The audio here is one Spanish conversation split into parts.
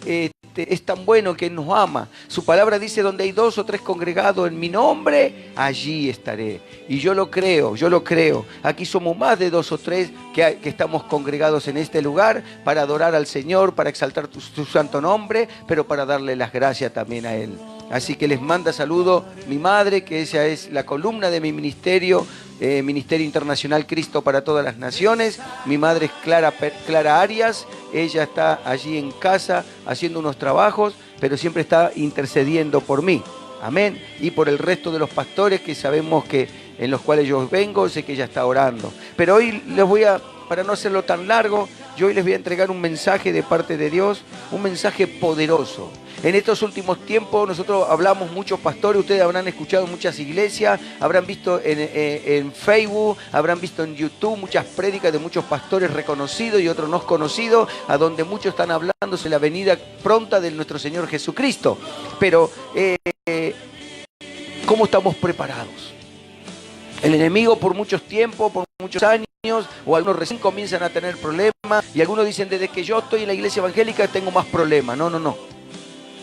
es tan bueno, que nos ama. Su palabra dice: donde hay 2 o 3 congregados en mi nombre, allí estaré. Y yo lo creo, yo lo creo. Aquí somos más de 2 o 3 que estamos congregados en este lugar para adorar al Señor, para exaltar su santo nombre, pero para darle las gracias también a Él. Así que les manda saludo mi madre, que ella es la columna de mi ministerio, Ministerio Internacional Cristo para Todas las Naciones. Mi madre es Clara Arias. Ella está allí en casa haciendo unos trabajos, pero siempre está intercediendo por mí. Amén. Y por el resto de los pastores que sabemos que en los cuales yo vengo, sé que ella está orando. Pero hoy les voy a, para no hacerlo tan largo, yo hoy les voy a entregar un mensaje de parte de Dios, un mensaje poderoso. En estos últimos tiempos nosotros hablamos, muchos pastores, ustedes habrán escuchado en muchas iglesias, habrán visto en Facebook, habrán visto en YouTube muchas prédicas de muchos pastores reconocidos y otros no conocidos, a donde muchos están hablando de la venida pronta de nuestro Señor Jesucristo. Pero, ¿cómo estamos preparados? El enemigo por muchos tiempos, por muchos años, o algunos recién comienzan a tener problemas, y algunos dicen: desde que yo estoy en la iglesia evangélica tengo más problemas. No, no, no.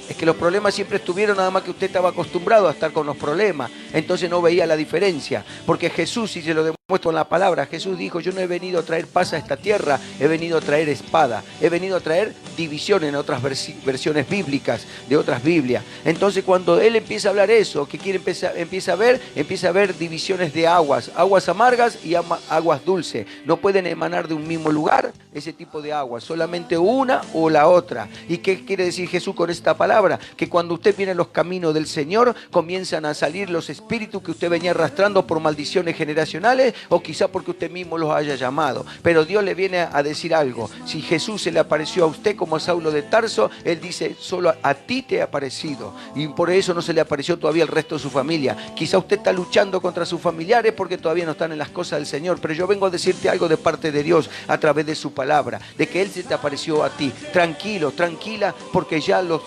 Es que los problemas siempre estuvieron, nada más que usted estaba acostumbrado a estar con los problemas. Entonces no veía la diferencia. Porque Jesús, si se lo demuestro en la palabra, Jesús dijo: yo no he venido a traer paz a esta tierra, he venido a traer espada. He venido a traer división en otras versiones bíblicas, de otras Biblias. Entonces cuando Él empieza a hablar eso, que quiere empieza a ver divisiones de aguas. Aguas amargas y aguas dulces. No pueden emanar de un mismo lugar ese tipo de aguas. Solamente una o la otra. ¿Y qué quiere decir Jesús con esta palabra? Que cuando usted viene a los caminos del Señor, comienzan a salir los espíritus que usted venía arrastrando por maldiciones generacionales, o quizá porque usted mismo los haya llamado. Pero Dios le viene a decir algo. Si Jesús se le apareció a usted como a Saulo de Tarso, Él dice: solo a ti te ha aparecido, y por eso no se le apareció todavía al resto de su familia. Quizá usted está luchando contra sus familiares porque todavía no están en las cosas del Señor, pero yo vengo a decirte algo de parte de Dios a través de su palabra, de que Él se te apareció a ti. Tranquilo, tranquila, porque ya los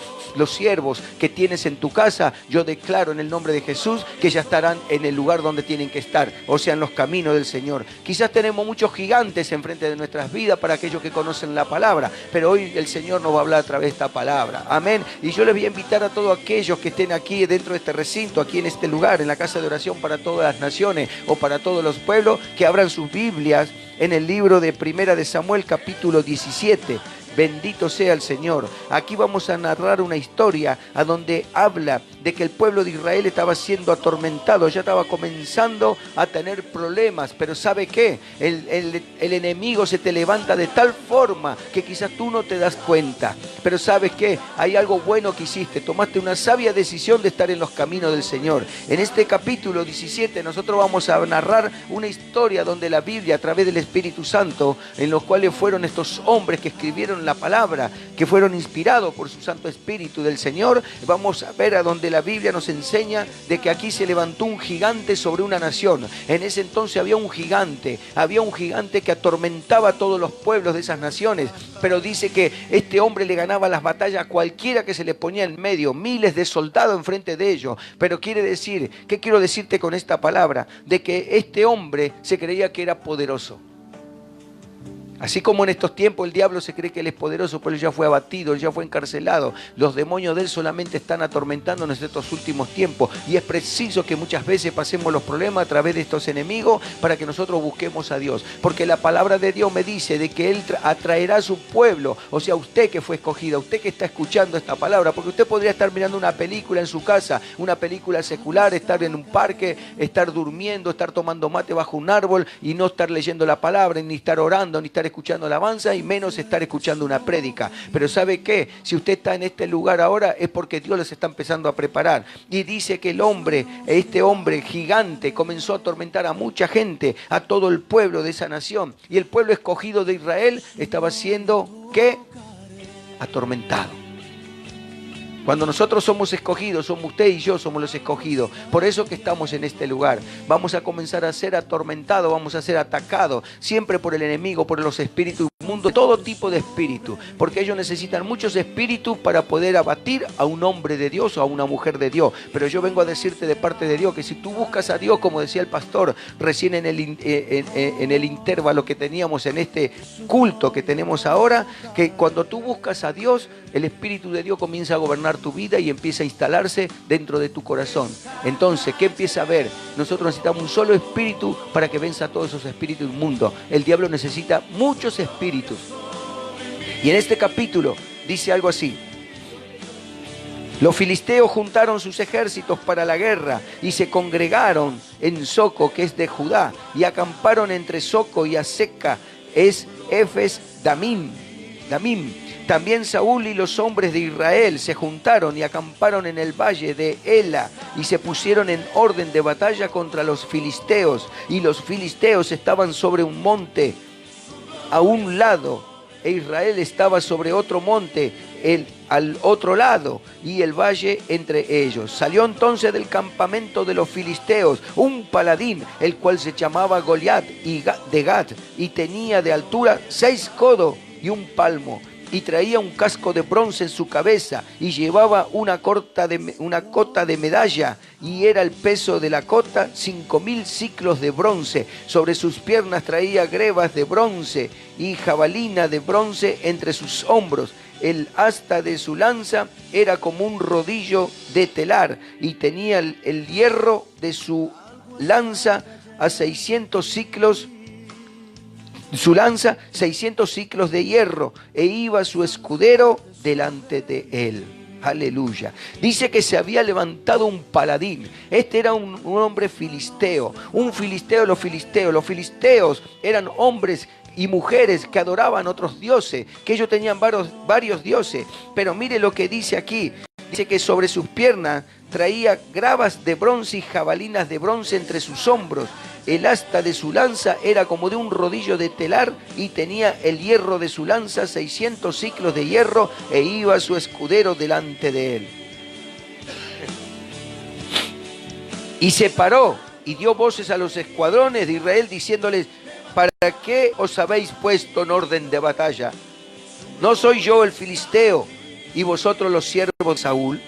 siervos que tienes en tu casa, yo declaro en el nombre de Jesús que ya estarán en el lugar donde tienen que estar, o sea, en los caminos del Señor. Quizás tenemos muchos gigantes enfrente de nuestras vidas para aquellos que conocen la palabra, pero hoy el Señor nos va a hablar a través de esta palabra. Amén. Y yo les voy a invitar a todos aquellos que estén aquí dentro de este recinto, aquí en este lugar, en la casa de oración para todas las naciones o para todos los pueblos, que abran sus Biblias en el libro de Primera de Samuel, capítulo 17. Bendito sea el Señor. Aquí vamos a narrar una historia a donde habla de que el pueblo de Israel estaba siendo atormentado, ya estaba comenzando a tener problemas, pero ¿sabe qué? El enemigo se te levanta de tal forma que quizás tú no te das cuenta, pero ¿sabes qué? Hay algo bueno que hiciste, tomaste una sabia decisión de estar en los caminos del Señor. En este capítulo 17 nosotros vamos a narrar una historia donde la Biblia, a través del Espíritu Santo, en los cuales fueron estos hombres que escribieron la palabra, que fueron inspirados por su Santo Espíritu del Señor, vamos a ver a donde la Biblia nos enseña de que aquí se levantó un gigante sobre una nación. En ese entonces había un gigante que atormentaba a todos los pueblos de esas naciones, pero dice que este hombre le ganaba las batallas a cualquiera que se le ponía en medio, miles de soldados enfrente de ellos. Pero quiere decir, ¿qué quiero decirte con esta palabra? De que este hombre se creía que era poderoso. Así como en estos tiempos el diablo se cree que él es poderoso, pero él ya fue abatido, él ya fue encarcelado. Los demonios de él solamente están atormentándonos en estos últimos tiempos. Y es preciso que muchas veces pasemos los problemas a través de estos enemigos para que nosotros busquemos a Dios. Porque la palabra de Dios me dice de que Él atraerá a su pueblo. O sea, usted que fue escogida, usted que está escuchando esta palabra. Porque usted podría estar mirando una película en su casa, una película secular, estar en un parque, estar durmiendo, estar tomando mate bajo un árbol y no estar leyendo la palabra, ni estar orando, ni estar escuchando alabanza y menos estar escuchando una prédica. Pero ¿sabe qué? Si usted está en este lugar ahora es porque Dios les está empezando a preparar. Y dice que este hombre gigante comenzó a atormentar a mucha gente, a todo el pueblo de esa nación. Y el pueblo escogido de Israel estaba siendo, ¿qué? Atormentado. Cuando nosotros somos escogidos, somos usted y yo somos los escogidos. Por eso que estamos en este lugar. Vamos a comenzar a ser atormentados, vamos a ser atacados, siempre por el enemigo, por los espíritus mundo de todo tipo de espíritu, porque ellos necesitan muchos espíritus para poder abatir a un hombre de Dios o a una mujer de Dios. Pero yo vengo a decirte de parte de Dios que si tú buscas a Dios, como decía el pastor recién en el intervalo que teníamos en este culto que tenemos ahora, que cuando tú buscas a Dios, el Espíritu de Dios comienza a gobernar tu vida y empieza a instalarse dentro de tu corazón. Entonces, ¿qué empieza a haber? Nosotros necesitamos un solo espíritu para que venza a todos esos espíritus inmundos. El diablo necesita muchos espíritus. Y en este capítulo dice algo así: los filisteos juntaron sus ejércitos para la guerra y se congregaron en Soco, que es de Judá, y acamparon entre Soco y Azeca, es Efes Damim. También Saúl y los hombres de Israel se juntaron y acamparon en el valle de Ela y se pusieron en orden de batalla contra los filisteos. Y los filisteos estaban sobre un monte a un lado e Israel estaba sobre otro monte al otro lado y el valle entre ellos. Salió entonces del campamento de los filisteos un paladín, el cual se llamaba Goliat de Gat, y tenía de altura 6 codos y un palmo, y traía un casco de bronce en su cabeza, y llevaba una cota de medalla, y era el peso de la cota 5.000 siclos de bronce. Sobre sus piernas traía grebas de bronce y jabalina de bronce entre sus hombros. El asta de su lanza era como un rodillo de telar, y tenía el hierro de su lanza a 600 siclos. Su lanza 600 siclos de hierro, e iba su escudero delante de él. Aleluya. Dice que se había levantado un paladín. Este era un hombre filisteo. Los filisteos eran hombres y mujeres que adoraban otros dioses, que ellos tenían varios dioses. Pero mire lo que dice aquí. Dice que sobre sus piernas traía gravas de bronce y jabalinas de bronce entre sus hombros. El asta de su lanza era como de un rodillo de telar, y tenía el hierro de su lanza 600 siclos de hierro, e iba su escudero delante de él. Y se paró y dio voces a los escuadrones de Israel diciéndoles: ¿para qué os habéis puesto en orden de batalla? ¿No soy yo el filisteo y vosotros los siervos de Saúl?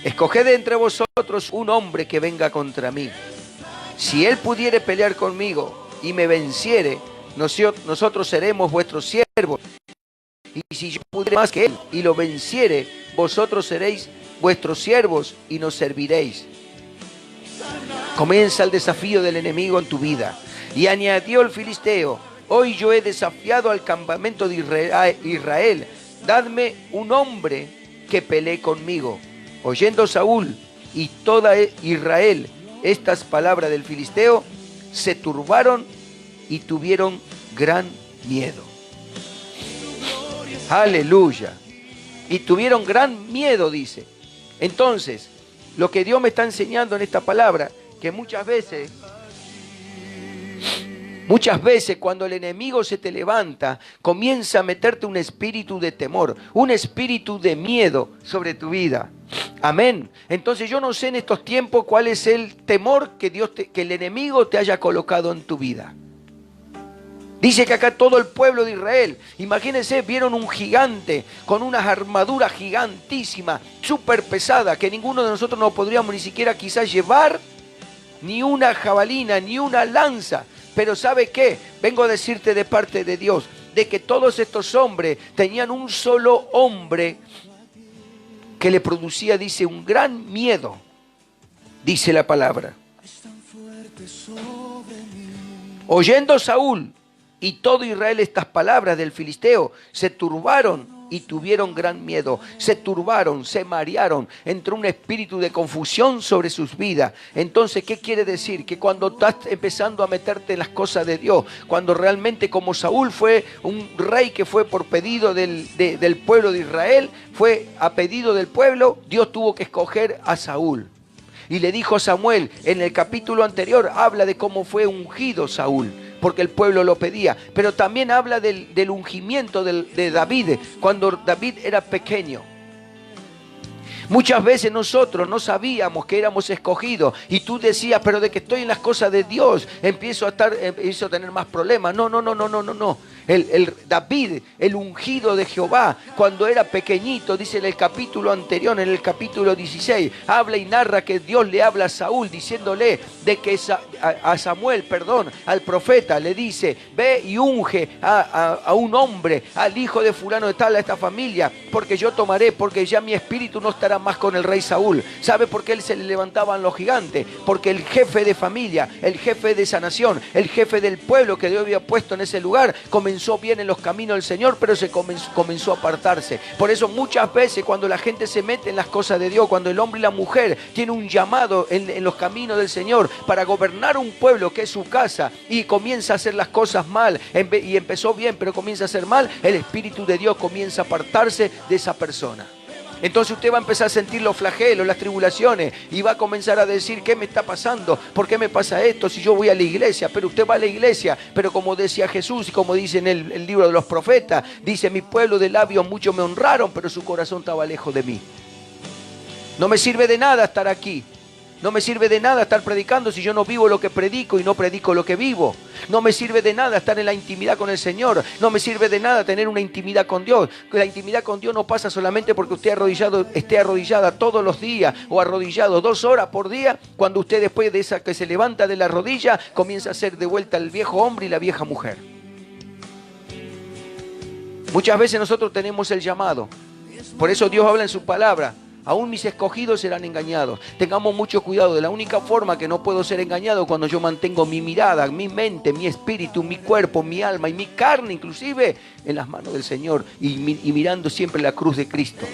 Escoged entre vosotros un hombre que venga contra mí. Si él pudiere pelear conmigo y me venciere, nosotros seremos vuestros siervos. Y si yo pudiere más que él y lo venciere, vosotros seréis vuestros siervos y nos serviréis. Comienza el desafío del enemigo en tu vida. Y añadió el filisteo: hoy yo he desafiado al campamento de Israel. Dadme un hombre que pelee conmigo. Oyendo Saúl y toda Israel estas palabras del filisteo, se turbaron y tuvieron gran miedo. Aleluya. Y tuvieron gran miedo, dice. Entonces, lo que Dios me está enseñando en esta palabra, que muchas veces cuando el enemigo se te levanta, comienza a meterte un espíritu de temor, un espíritu de miedo sobre tu vida. Amén. Entonces yo no sé en estos tiempos cuál es el temor que el enemigo te haya colocado en tu vida. Dice que acá todo el pueblo de Israel, imagínense, vieron un gigante con unas armaduras gigantísimas, súper pesadas, que ninguno de nosotros no podríamos ni siquiera quizás llevar, ni una jabalina, ni una lanza. Pero ¿sabe qué? Vengo a decirte de parte de Dios, de que todos estos hombres tenían un solo hombre que le producía, dice, un gran miedo, dice la palabra. Oyendo Saúl y todo Israel estas palabras del filisteo, se turbaron y tuvieron gran miedo. Se turbaron, se marearon, entró un espíritu de confusión sobre sus vidas. Entonces, ¿qué quiere decir? Que cuando estás empezando a meterte en las cosas de Dios, cuando realmente, como Saúl fue un rey que fue por pedido del pueblo de Israel, fue a pedido del pueblo, Dios tuvo que escoger a Saúl. Y le dijo a Samuel, en el capítulo anterior, habla de cómo fue ungido Saúl, porque el pueblo lo pedía. Pero también habla del ungimiento de David, cuando David era pequeño. Muchas veces nosotros no sabíamos que éramos escogidos, y tú decías, pero de que estoy en las cosas de Dios, empiezo a tener más problemas. No. David, el ungido de Jehová, cuando era pequeñito, dice en el capítulo anterior, en el capítulo 16, habla y narra que Dios le habla a Saúl diciéndole de que a Samuel, perdón, al profeta, le dice, ve y unge a un hombre, al hijo de fulano de tal, a esta familia, porque yo tomaré, porque ya mi espíritu no estará más con el rey Saúl. ¿Sabe por qué él se le levantaban los gigantes? Porque el jefe de familia, el jefe de esa nación, el jefe del pueblo que Dios había puesto en ese lugar, comenzó bien en los caminos del Señor, pero se comenzó a apartarse. Por eso muchas veces cuando la gente se mete en las cosas de Dios, cuando el hombre y la mujer tienen un llamado en los caminos del Señor para gobernar un pueblo que es su casa y comienza a hacer las cosas mal y empezó bien pero comienza a hacer mal, el Espíritu de Dios comienza a apartarse de esa persona. Entonces usted va a empezar a sentir los flagelos, las tribulaciones y va a comenzar a decir, ¿qué me está pasando? ¿Por qué me pasa esto si yo voy a la iglesia? Pero usted va a la iglesia, pero como decía Jesús y como dice en el libro de los profetas, dice, mi pueblo de labios muchos me honraron, pero su corazón estaba lejos de mí. No me sirve de nada estar aquí. No me sirve de nada estar predicando si yo no vivo lo que predico y no predico lo que vivo. No me sirve de nada estar en la intimidad con el Señor. No me sirve de nada tener una intimidad con Dios. La intimidad con Dios no pasa solamente porque usted esté arrodillada todos los días o arrodillado 2 horas por día, cuando usted después de esa que se levanta de la rodilla comienza a ser de vuelta el viejo hombre y la vieja mujer. Muchas veces nosotros tenemos el llamado. Por eso Dios habla en su palabra. Aún mis escogidos serán engañados. Tengamos mucho cuidado. De la única forma que no puedo ser engañado cuando yo mantengo mi mirada, mi mente, mi espíritu, mi cuerpo, mi alma y mi carne inclusive en las manos del Señor y mirando siempre la cruz de Cristo.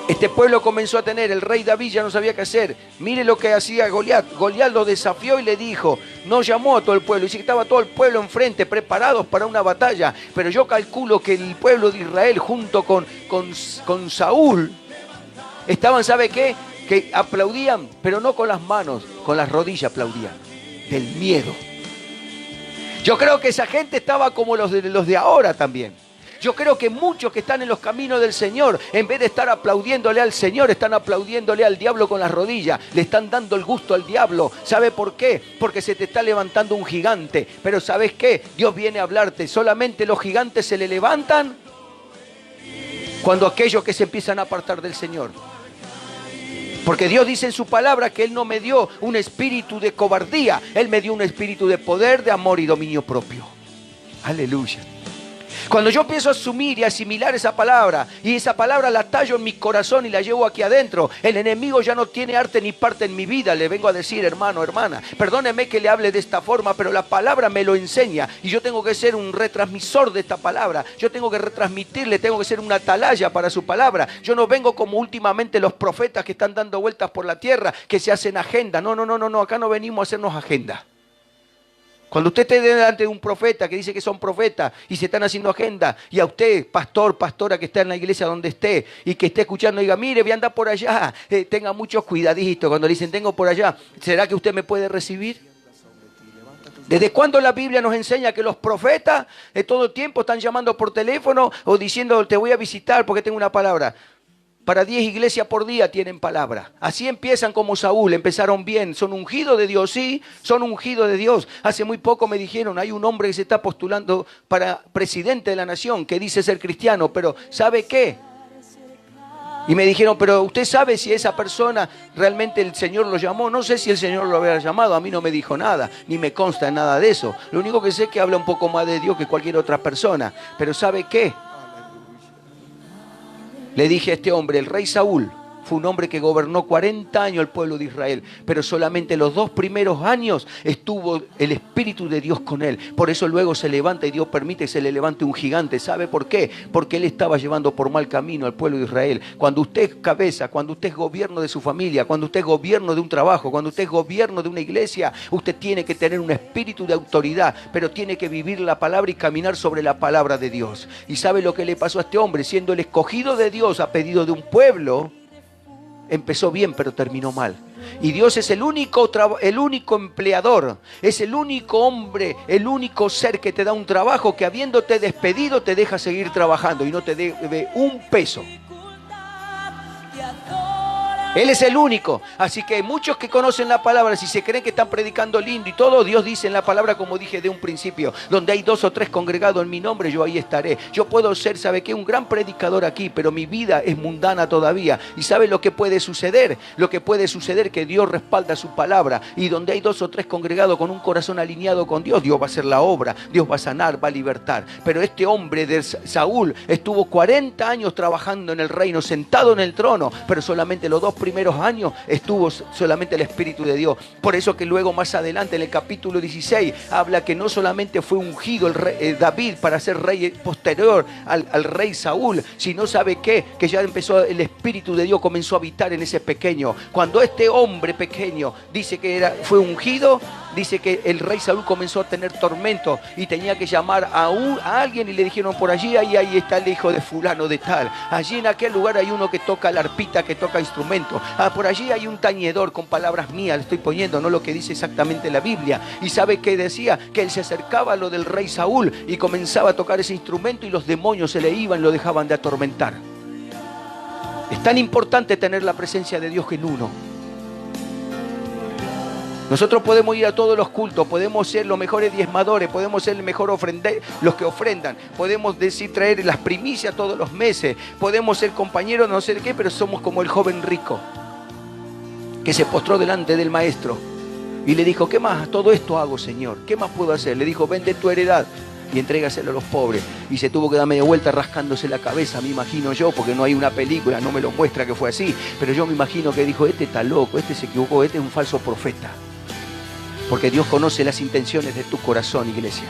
Este pueblo comenzó a tener, el rey David ya no sabía qué hacer. Mire lo que hacía Goliat. Goliat lo desafió y le dijo, no llamó a todo el pueblo, y dice que estaba todo el pueblo enfrente, preparados para una batalla. Pero yo calculo que el pueblo de Israel junto con Saúl estaban, ¿sabe qué? Que aplaudían, pero no con las manos, con las rodillas aplaudían, del miedo. Yo creo que esa gente estaba como los de ahora también. Yo creo que muchos que están en los caminos del Señor, en vez de estar aplaudiéndole al Señor, están aplaudiéndole al diablo con las rodillas. Le están dando el gusto al diablo. ¿Sabe por qué? Porque se te está levantando un gigante. Pero ¿sabes qué? Dios viene a hablarte. Solamente los gigantes se le levantan cuando aquellos que se empiezan a apartar del Señor. Porque Dios dice en su palabra que Él no me dio un espíritu de cobardía. Él me dio un espíritu de poder, de amor y dominio propio. Aleluya. Cuando yo empiezo a asumir y asimilar esa palabra, y esa palabra la tallo en mi corazón y la llevo aquí adentro, el enemigo ya no tiene arte ni parte en mi vida. Le vengo a decir, hermano, hermana, perdóneme que le hable de esta forma, pero la palabra me lo enseña y yo tengo que ser un retransmisor de esta palabra. Yo tengo que retransmitirle, tengo que ser una atalaya para su palabra. Yo no vengo como últimamente los profetas que están dando vueltas por la tierra, que se hacen agenda. No, acá no venimos a hacernos agenda. Cuando usted esté delante de un profeta que dice que son profetas y se están haciendo agenda, y a usted, pastor, pastora que está en la iglesia donde esté y que esté escuchando, diga, mire, voy a andar por allá, tenga mucho cuidadito. Cuando le dicen, tengo por allá, ¿será que usted me puede recibir? ¿Desde cuándo la Biblia nos enseña que los profetas de todo tiempo están llamando por teléfono o diciendo, te voy a visitar porque tengo una palabra? Para 10 iglesias por día tienen palabra. Así empiezan como Saúl, empezaron bien. Son ungidos de Dios, sí, son ungidos de Dios. Hace muy poco me dijeron, hay un hombre que se está postulando para presidente de la nación, que dice ser cristiano, pero ¿sabe qué? Y me dijeron, pero ¿usted sabe si esa persona realmente el Señor lo llamó? No sé si el Señor lo había llamado, a mí no me dijo nada, ni me consta nada de eso. Lo único que sé es que habla un poco más de Dios que cualquier otra persona. Pero ¿sabe qué? Le dije a este hombre, el rey Saúl fue un hombre que gobernó 40 años el pueblo de Israel, pero solamente los 2 primeros años estuvo el Espíritu de Dios con él. Por eso luego se levanta y Dios permite que se le levante un gigante. ¿Sabe por qué? Porque él estaba llevando por mal camino al pueblo de Israel. Cuando usted es cabeza, cuando usted es gobierno de su familia, cuando usted es gobierno de un trabajo, cuando usted es gobierno de una iglesia, usted tiene que tener un espíritu de autoridad, pero tiene que vivir la palabra y caminar sobre la palabra de Dios. ¿Y sabe lo que le pasó a este hombre? Siendo el escogido de Dios a pedido de un pueblo, empezó bien, pero terminó mal. Y Dios es el único empleador, es el único hombre, el único ser que te da un trabajo que habiéndote despedido te deja seguir trabajando y no te debe un peso. Él es el único. Así que muchos que conocen la palabra, si se creen que están predicando lindo y todo, Dios dice en la palabra, como dije de un principio, donde hay 2 o 3 congregados en mi nombre, yo ahí estaré. Yo puedo ser, ¿sabe qué? Un gran predicador aquí, pero mi vida es mundana todavía. ¿Y sabe lo que puede suceder? Lo que puede suceder que Dios respalda su palabra, y donde hay 2 o 3 congregados con un corazón alineado con Dios, Dios va a hacer la obra, Dios va a sanar, va a libertar. Pero este hombre de Saúl estuvo 40 años trabajando en el reino, sentado en el trono, pero solamente los 2 primeros años estuvo solamente el Espíritu de Dios. Por eso que luego más adelante en el capítulo 16 habla que no solamente fue ungido el rey, David para ser rey posterior al rey Saúl, sino ¿sabe qué? Que ya empezó el Espíritu de Dios, comenzó a habitar en ese pequeño. Cuando este hombre pequeño dice que fue ungido, dice que el rey Saúl comenzó a tener tormento y tenía que llamar a alguien, y le dijeron: por allí ahí está el hijo de fulano de tal. Allí en aquel lugar hay uno que toca la arpita, que toca instrumento. Por allí hay un tañedor, con palabras mías le estoy poniendo, no lo que dice exactamente la Biblia. Y sabe qué decía, que él se acercaba a lo del rey Saúl y comenzaba a tocar ese instrumento, y los demonios se le iban, lo dejaban de atormentar. Es tan importante tener la presencia de Dios en uno. Nosotros podemos ir a todos los cultos, podemos ser los mejores diezmadores, podemos ser el mejor los que ofrendan, podemos traer las primicias todos los meses, podemos ser compañeros no sé de qué, pero somos como el joven rico que se postró delante del maestro y le dijo: ¿qué más? Todo esto hago, Señor, ¿qué más puedo hacer? Le dijo: vende tu heredad y entrégaselo a los pobres. Y se tuvo que dar media vuelta rascándose la cabeza, me imagino yo, porque no hay una película, no me lo muestra que fue así, pero yo me imagino que dijo: este está loco, este se equivocó, este es un falso profeta. Porque Dios conoce las intenciones de tu corazón, iglesia.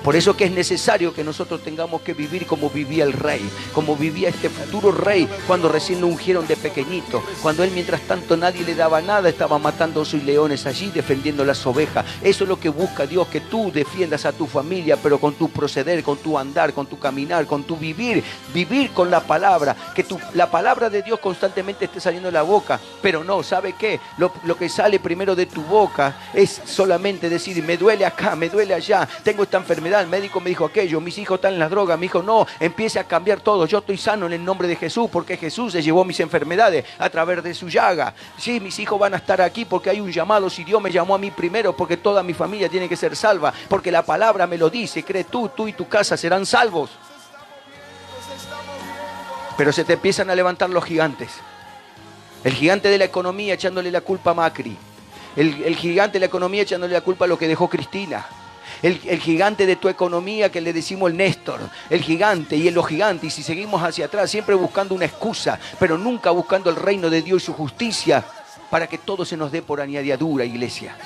Por eso que es necesario que nosotros tengamos que vivir como vivía el rey, como vivía este futuro rey cuando recién lo ungieron de pequeñito, cuando él mientras tanto nadie le daba nada, estaba matando a sus leones allí, defendiendo las ovejas. Eso es lo que busca Dios, que tú defiendas a tu familia, pero con tu proceder, con tu andar, con tu caminar, con tu vivir con la palabra, que la palabra de Dios constantemente esté saliendo de la boca. Pero no, ¿sabe qué? Lo que sale primero de tu boca es solamente decir: me duele acá, me duele allá, tengo esta enfermedad, el médico me dijo aquello, mis hijos están en las drogas. Me dijo: no, empiece a cambiar todo, yo estoy sano en el nombre de Jesús, porque Jesús se llevó mis enfermedades a través de su llaga. Sí, mis hijos van a estar aquí porque hay un llamado, si Dios me llamó a mí primero, porque toda mi familia tiene que ser salva, porque la palabra me lo dice, cree tú y tu casa serán salvos. Pero se te empiezan a levantar los gigantes. El gigante de la economía echándole la culpa a Macri, el gigante de la economía echándole la culpa a lo que dejó Cristina. El gigante de tu economía, que le decimos el Néstor, el gigante y los gigantes, y si seguimos hacia atrás, siempre buscando una excusa, pero nunca buscando el reino de Dios y su justicia, para que todo se nos dé por añadidura, iglesia.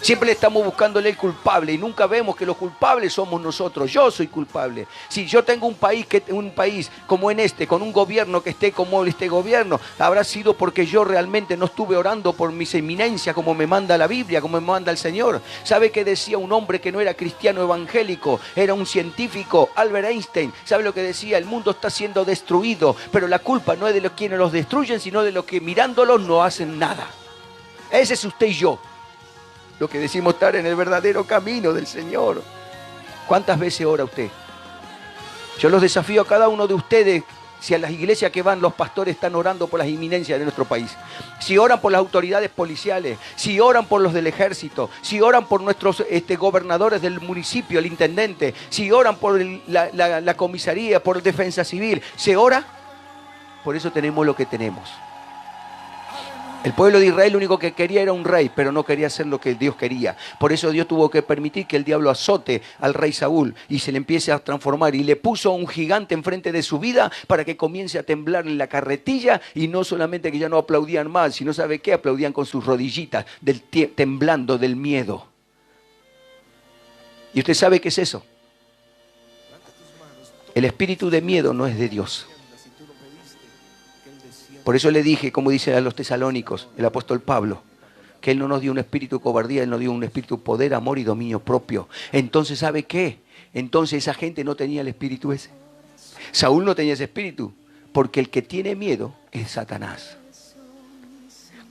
Siempre le estamos buscándole el culpable y nunca vemos que los culpables somos nosotros. Yo soy culpable. Si yo tengo un país como en con un gobierno que esté como este gobierno, habrá sido porque yo realmente no estuve orando por mis eminencias como me manda la Biblia, como me manda el Señor. ¿Sabe qué decía un hombre que no era cristiano evangélico? Era un científico, Albert Einstein. ¿Sabe lo que decía? El mundo está siendo destruido, pero la culpa no es de los quienes los destruyen, sino de los que mirándolos no hacen nada. Ese es usted y yo. Lo que decimos estar en el verdadero camino del Señor. ¿Cuántas veces ora usted? Yo los desafío a cada uno de ustedes, si a las iglesias que van los pastores están orando por las inminencias de nuestro país, si oran por las autoridades policiales, si oran por los del ejército, si oran por nuestros gobernadores del municipio, el intendente, si oran por la comisaría, por defensa civil, ¿se ora? Por eso tenemos lo que tenemos. El pueblo de Israel lo único que quería era un rey, pero no quería hacer lo que Dios quería. Por eso Dios tuvo que permitir que el diablo azote al rey Saúl y se le empiece a transformar. Y le puso a un gigante enfrente de su vida para que comience a temblar en la carretilla. Y no solamente que ya no aplaudían más, sino ¿sabe qué? Aplaudían con sus rodillitas, temblando del miedo. ¿Y usted sabe qué es eso? El espíritu de miedo no es de Dios. Por eso le dije, como dice a los tesalónicos, el apóstol Pablo, que Él no nos dio un espíritu de cobardía, Él nos dio un espíritu de poder, amor y dominio propio. Entonces, ¿sabe qué? Entonces esa gente no tenía el espíritu ese. Saúl no tenía ese espíritu, porque el que tiene miedo es Satanás.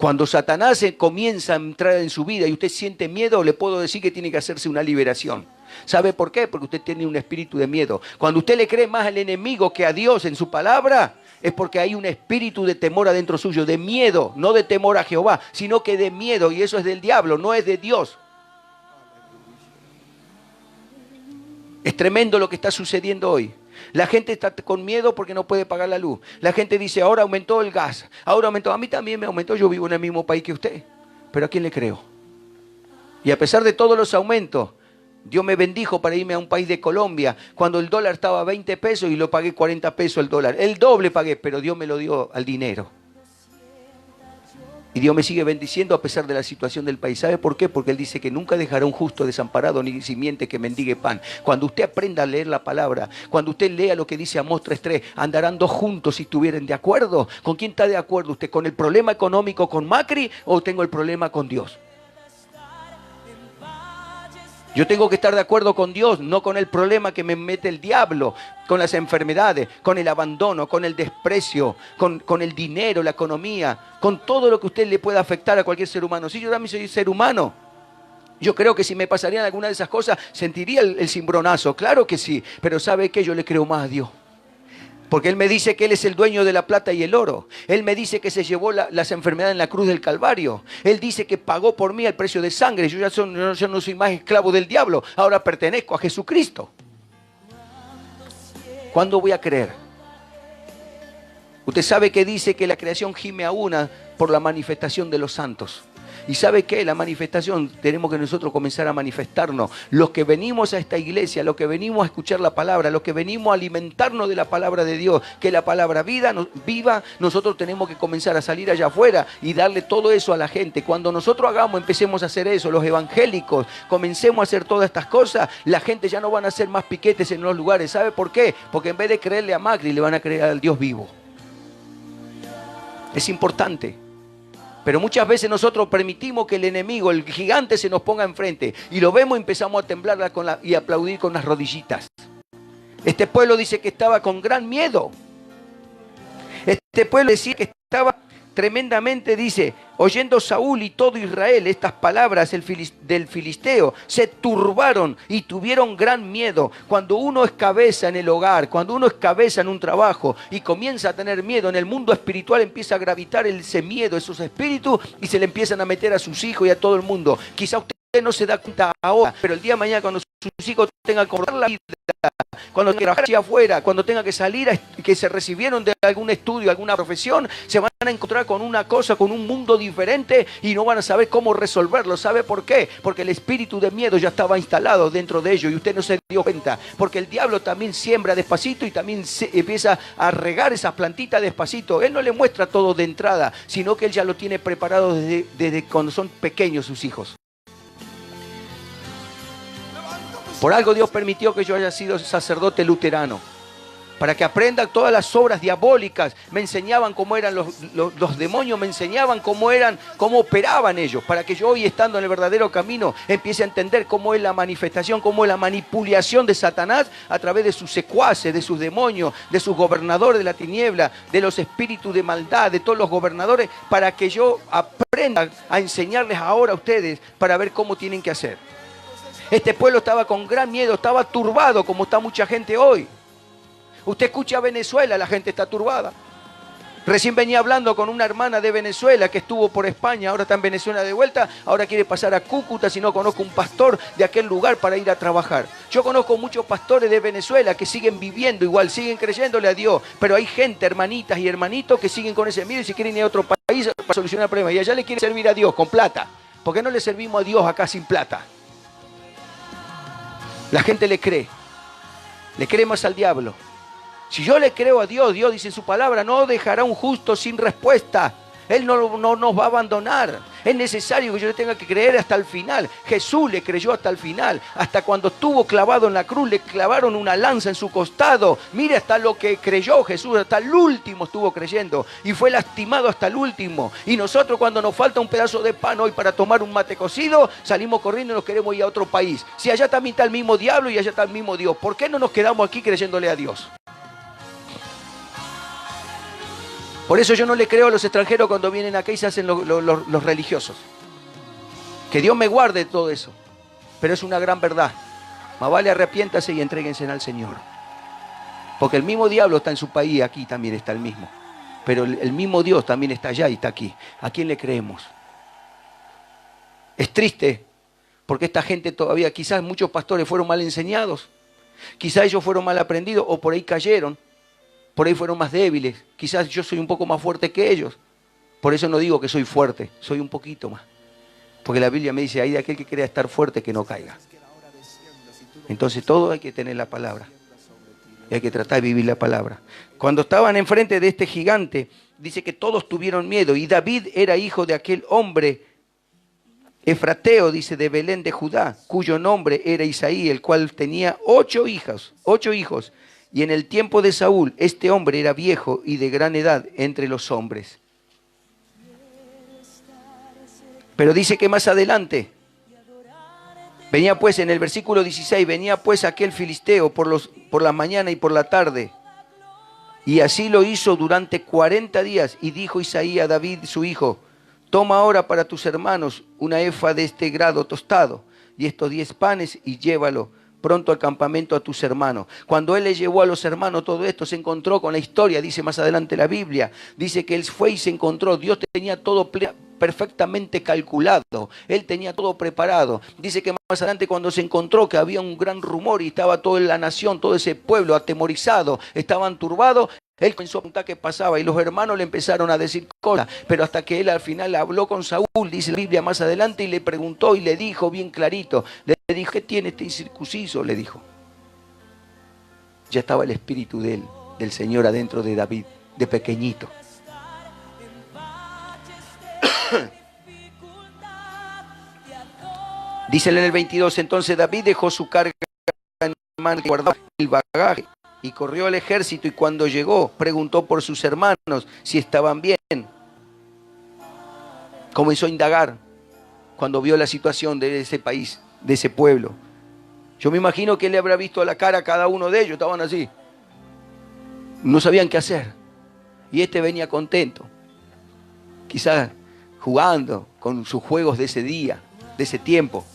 Cuando Satanás comienza a entrar en su vida y usted siente miedo, le puedo decir que tiene que hacerse una liberación. ¿Sabe por qué? Porque usted tiene un espíritu de miedo. Cuando usted le cree más al enemigo que a Dios en su palabra, es porque hay un espíritu de temor adentro suyo, de miedo, no de temor a Jehová, sino que de miedo, y eso es del diablo, no es de Dios. Es tremendo lo que está sucediendo hoy. La gente está con miedo porque no puede pagar la luz. La gente dice, ahora aumentó el gas, ahora aumentó. A mí también me aumentó, yo vivo en el mismo país que usted. Pero ¿a quién le creo? Y a pesar de todos los aumentos, Dios me bendijo para irme a un país de Colombia, cuando el dólar estaba a 20 pesos y lo pagué 40 pesos el dólar. El doble pagué, pero Dios me lo dio al dinero. Y Dios me sigue bendiciendo a pesar de la situación del país. ¿Sabe por qué? Porque Él dice que nunca dejará un justo desamparado ni simiente que mendigue pan. Cuando usted aprenda a leer la palabra, cuando usted lea lo que dice Amós 3:3, andarán dos juntos si estuvieran de acuerdo. ¿Con quién está de acuerdo usted? ¿Con el problema económico con Macri o tengo el problema con Dios? Yo tengo que estar de acuerdo con Dios, no con el problema que me mete el diablo, con las enfermedades, con el abandono, con el desprecio, con el dinero, la economía, con todo lo que usted le pueda afectar a cualquier ser humano. Si yo también soy ser humano, yo creo que si me pasarían alguna de esas cosas, sentiría el cimbronazo, claro que sí, pero ¿sabe qué? Yo le creo más a Dios. Porque Él me dice que Él es el dueño de la plata y el oro. Él me dice que se llevó las enfermedades en la cruz del Calvario. Él dice que pagó por mí el precio de sangre. Yo ya no soy más esclavo del diablo. Ahora pertenezco a Jesucristo. ¿Cuándo voy a creer? Usted sabe que dice que la creación gime a una por la manifestación de los santos. ¿Y sabe qué? La manifestación, tenemos que nosotros comenzar a manifestarnos. Los que venimos a esta iglesia, los que venimos a escuchar la palabra, los que venimos a alimentarnos de la palabra de Dios, que la palabra viva, nosotros tenemos que comenzar a salir allá afuera y darle todo eso a la gente. Cuando nosotros empecemos a hacer eso, los evangélicos, comencemos a hacer todas estas cosas, la gente ya no van a hacer más piquetes en los lugares. ¿Sabe por qué? Porque en vez de creerle a Macri, le van a creer al Dios vivo. Es importante. Pero muchas veces nosotros permitimos que el enemigo, el gigante, se nos ponga enfrente. Y lo vemos y empezamos a temblar y aplaudir con las rodillitas. Este pueblo dice que estaba con gran miedo. Este pueblo decía que estaba tremendamente, dice, oyendo Saúl y todo Israel estas palabras del filisteo, se turbaron y tuvieron gran miedo. Cuando uno es cabeza en el hogar, cuando uno es cabeza en un trabajo y comienza a tener miedo, en el mundo espiritual empieza a gravitar ese miedo, esos espíritus, y se le empiezan a meter a sus hijos y a todo el mundo. Quizá usted no se da cuenta ahora, pero el día de mañana cuando sus hijos tengan que correr la vida, cuando tengan que trabajar hacia afuera, cuando tengan que salir, que se recibieron de algún estudio, alguna profesión, se van a encontrar con una cosa, con un mundo diferente y no van a saber cómo resolverlo. ¿Sabe por qué? Porque el espíritu de miedo ya estaba instalado dentro de ellos y usted no se dio cuenta. Porque el diablo también siembra despacito y también empieza a regar esas plantitas despacito. Él no le muestra todo de entrada, sino que él ya lo tiene preparado desde cuando son pequeños sus hijos. Por algo Dios permitió que yo haya sido sacerdote luterano, para que aprenda todas las obras diabólicas. Me enseñaban cómo eran los demonios, me enseñaban cómo operaban ellos, para que yo hoy, estando en el verdadero camino, empiece a entender cómo es la manifestación, cómo es la manipulación de Satanás a través de sus secuaces, de sus demonios, de sus gobernadores de la tiniebla, de los espíritus de maldad, de todos los gobernadores, para que yo aprenda a enseñarles ahora a ustedes para ver cómo tienen que hacer. Este pueblo estaba con gran miedo, estaba turbado como está mucha gente hoy. Usted escucha a Venezuela, la gente está turbada. Recién venía hablando con una hermana de Venezuela que estuvo por España, ahora está en Venezuela de vuelta, ahora quiere pasar a Cúcuta si no conozco un pastor de aquel lugar para ir a trabajar. Yo conozco muchos pastores de Venezuela que siguen viviendo igual, siguen creyéndole a Dios, pero hay gente, hermanitas y hermanitos, que siguen con ese miedo y si quieren ir a otro país para solucionar el problema. Y allá le quieren servir a Dios con plata. ¿Por qué no le servimos a Dios acá sin plata? La gente le cree más al diablo. Si yo le creo a Dios, Dios dice en su palabra, no dejará un justo sin respuesta. Él no nos va a abandonar. Es necesario que yo le tenga que creer hasta el final. Jesús le creyó hasta el final. Hasta cuando estuvo clavado en la cruz, le clavaron una lanza en su costado. Mire hasta lo que creyó Jesús, hasta el último estuvo creyendo. Y fue lastimado hasta el último. Y nosotros, cuando nos falta un pedazo de pan hoy para tomar un mate cocido, salimos corriendo y nos queremos ir a otro país. Si allá también está el mismo diablo y allá está el mismo Dios, ¿por qué no nos quedamos aquí creyéndole a Dios? Por eso yo no le creo a los extranjeros cuando vienen acá y se hacen los religiosos. Que Dios me guarde todo eso. Pero es una gran verdad. Más vale arrepiéntase y entréguense al Señor. Porque el mismo diablo está en su país, aquí también está el mismo. Pero el mismo Dios también está allá y está aquí. ¿A quién le creemos? Es triste, porque esta gente todavía, quizás muchos pastores fueron mal enseñados. Quizás ellos fueron mal aprendidos o por ahí cayeron. Por ahí fueron más débiles. Quizás yo soy un poco más fuerte que ellos. Por eso no digo que soy fuerte, soy un poquito más. Porque la Biblia me dice, hay de aquel que crea estar fuerte que no caiga. Entonces todo hay que tener la palabra. Y hay que tratar de vivir la palabra. Cuando estaban enfrente de este gigante, dice que todos tuvieron miedo. Y David era hijo de aquel hombre efrateo, dice, de Belén de Judá, cuyo nombre era Isaí, el cual tenía 8 hijos. Y en el tiempo de Saúl, este hombre era viejo y de gran edad entre los hombres. Pero dice que más adelante, venía pues, en el versículo 16, venía pues aquel filisteo por la mañana y por la tarde. Y así lo hizo durante 40 días. Y dijo Isaí a David, su hijo, toma ahora para tus hermanos una efa de este grado tostado y estos 10 panes y llévalo pronto al campamento a tus hermanos. Cuando él le llevó a los hermanos todo esto, se encontró con la historia, dice más adelante la Biblia, dice que él fue y se encontró, Dios tenía todo perfectamente calculado, él tenía todo preparado. Dice que más adelante cuando se encontró que había un gran rumor y estaba toda la nación, todo ese pueblo atemorizado, estaban turbados, él comenzó a preguntar qué pasaba y los hermanos le empezaron a decir cosas, pero hasta que él al final habló con Saúl, dice la Biblia más adelante, y le preguntó y le dijo bien clarito, le dijo, ¿qué tiene este incircunciso? Le dijo. Ya estaba el espíritu de él, del Señor adentro de David, de pequeñito. Dice en el 22, entonces David dejó su carga en mano y guardó el bagaje y corrió al ejército, y cuando llegó preguntó por sus hermanos si estaban bien. Comenzó a indagar cuando vio la situación de ese país, de ese pueblo. Yo me imagino que él le habrá visto la cara a cada uno de ellos, estaban así. No sabían qué hacer. Y este venía contento, quizás jugando con sus juegos de ese día, de ese tiempo.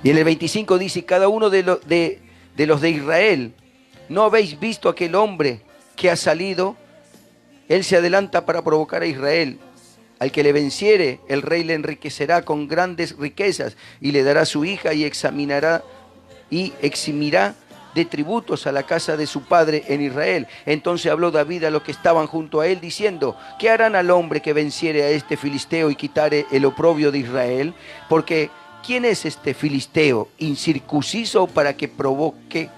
Y en el 25 dice, cada uno de los de Israel, ¿no habéis visto aquel hombre que ha salido? Él se adelanta para provocar a Israel. Al que le venciere, el rey le enriquecerá con grandes riquezas y le dará su hija y examinará y eximirá de tributos a la casa de su padre en Israel. Entonces habló David a los que estaban junto a él diciendo, ¿qué harán al hombre que venciere a este filisteo y quitare el oprobio de Israel? Porque ¿quién es este filisteo incircunciso para que provoque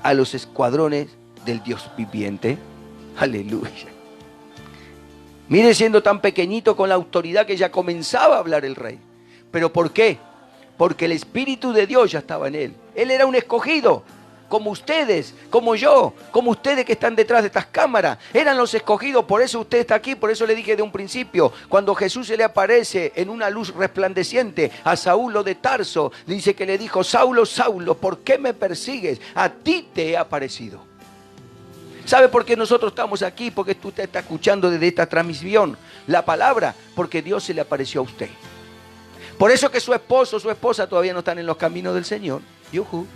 a los escuadrones del Dios viviente? Aleluya. Mire, siendo tan pequeñito con la autoridad que ya comenzaba a hablar el rey. ¿Pero por qué? Porque el Espíritu de Dios ya estaba en él. Él era un escogido, como ustedes, como yo, como ustedes que están detrás de estas cámaras. Eran los escogidos, por eso usted está aquí, por eso le dije de un principio. Cuando Jesús se le aparece en una luz resplandeciente a Saulo de Tarso, dice que le dijo, Saulo, Saulo, ¿por qué me persigues? A ti te he aparecido. ¿Sabe por qué nosotros estamos aquí? Porque usted está escuchando desde esta transmisión la palabra, porque Dios se le apareció a usted. Por eso que su esposo, su esposa todavía no están en los caminos del Señor. ¡Yujú!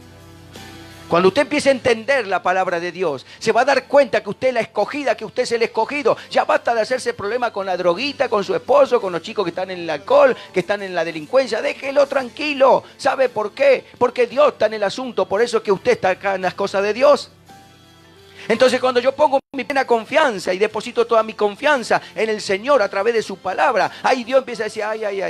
Cuando usted empiece a entender la palabra de Dios, se va a dar cuenta que usted es la escogida, que usted es el escogido. Ya basta de hacerse problema con la droguita, con su esposo, con los chicos que están en el alcohol, que están en la delincuencia. Déjelo tranquilo. ¿Sabe por qué? Porque Dios está en el asunto. Por eso que usted está acá en las cosas de Dios. Entonces cuando yo pongo mi plena confianza y deposito toda mi confianza en el Señor a través de su palabra, ahí Dios empieza a decir, ay,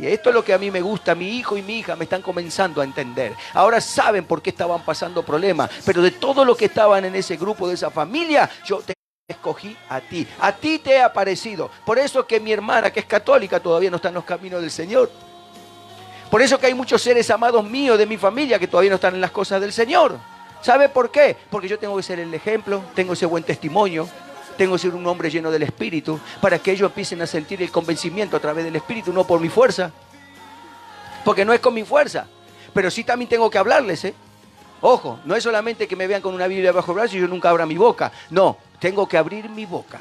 esto es lo que a mí me gusta, mi hijo y mi hija me están comenzando a entender. Ahora saben por qué estaban pasando problemas, pero de todo lo que estaban en ese grupo, de esa familia, yo te escogí a ti te he aparecido. Por eso que mi hermana, que es católica, todavía no está en los caminos del Señor. Por eso que hay muchos seres amados míos de mi familia que todavía no están en las cosas del Señor. ¿Sabe por qué? Porque yo tengo que ser el ejemplo, tengo ese buen testimonio, tengo que ser un hombre lleno del Espíritu, para que ellos empiecen a sentir el convencimiento a través del Espíritu, no por mi fuerza. Porque no es con mi fuerza, pero sí también tengo que hablarles, ¿eh? Ojo, no es solamente que me vean con una Biblia bajo el brazo y yo nunca abra mi boca. No, tengo que abrir mi boca.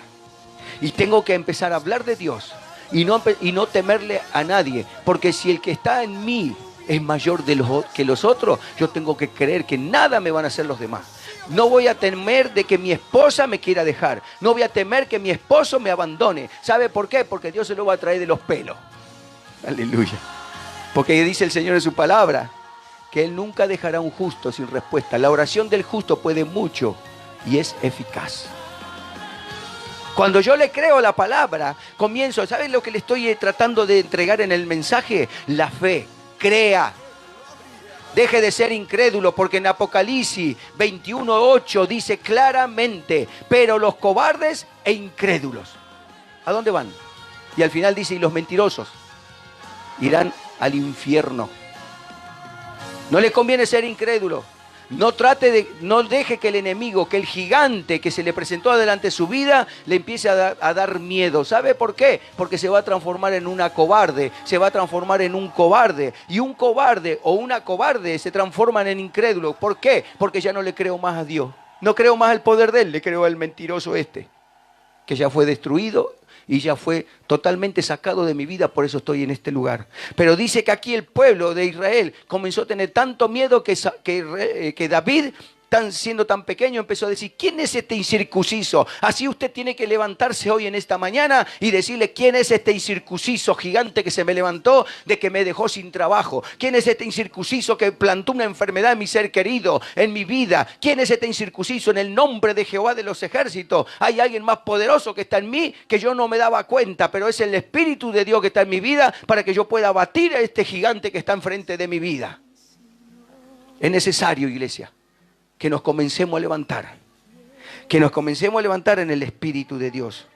Y tengo que empezar a hablar de Dios y no temerle a nadie. Porque si el que está en mí es mayor que los otros, yo tengo que creer que nada me van a hacer los demás. No voy a temer de que mi esposa me quiera dejar. No voy a temer que mi esposo me abandone. ¿Sabe por qué? Porque Dios se lo va a traer de los pelos. Aleluya. Porque dice el Señor en su palabra que Él nunca dejará a un justo sin respuesta. La oración del justo puede mucho y es eficaz. Cuando yo le creo la palabra, comienzo, ¿sabes lo que le estoy tratando de entregar en el mensaje? La fe. Crea. Deje de ser incrédulo, porque en Apocalipsis 21:8 dice claramente, pero los cobardes e incrédulos, ¿a dónde van? Y al final dice, y los mentirosos irán al infierno. No le conviene ser incrédulo. No deje que el enemigo, que el gigante que se le presentó adelante su vida, le empiece a dar miedo. ¿Sabe por qué? Porque se va a transformar en una cobarde, se va a transformar en un cobarde. Y un cobarde o una cobarde se transforman en incrédulo. ¿Por qué? Porque ya no le creo más a Dios. No creo más al poder de Él, le creo al mentiroso que ya fue destruido y ya fue totalmente sacado de mi vida, por eso estoy en este lugar. Pero dice que aquí el pueblo de Israel comenzó a tener tanto miedo que David, siendo tan pequeño, empezó a decir, ¿quién es este incircunciso? Así usted tiene que levantarse hoy en esta mañana y decirle, ¿quién es este incircunciso gigante que se me levantó de que me dejó sin trabajo? ¿Quién es este incircunciso que plantó una enfermedad en mi ser querido, en mi vida? ¿Quién es este incircunciso? En el nombre de Jehová de los ejércitos hay alguien más poderoso que está en mí, que yo no me daba cuenta, pero es el Espíritu de Dios que está en mi vida para que yo pueda batir a este gigante que está enfrente de mi vida. Es necesario, iglesia, que nos comencemos a levantar. Que nos comencemos a levantar en el Espíritu de Dios.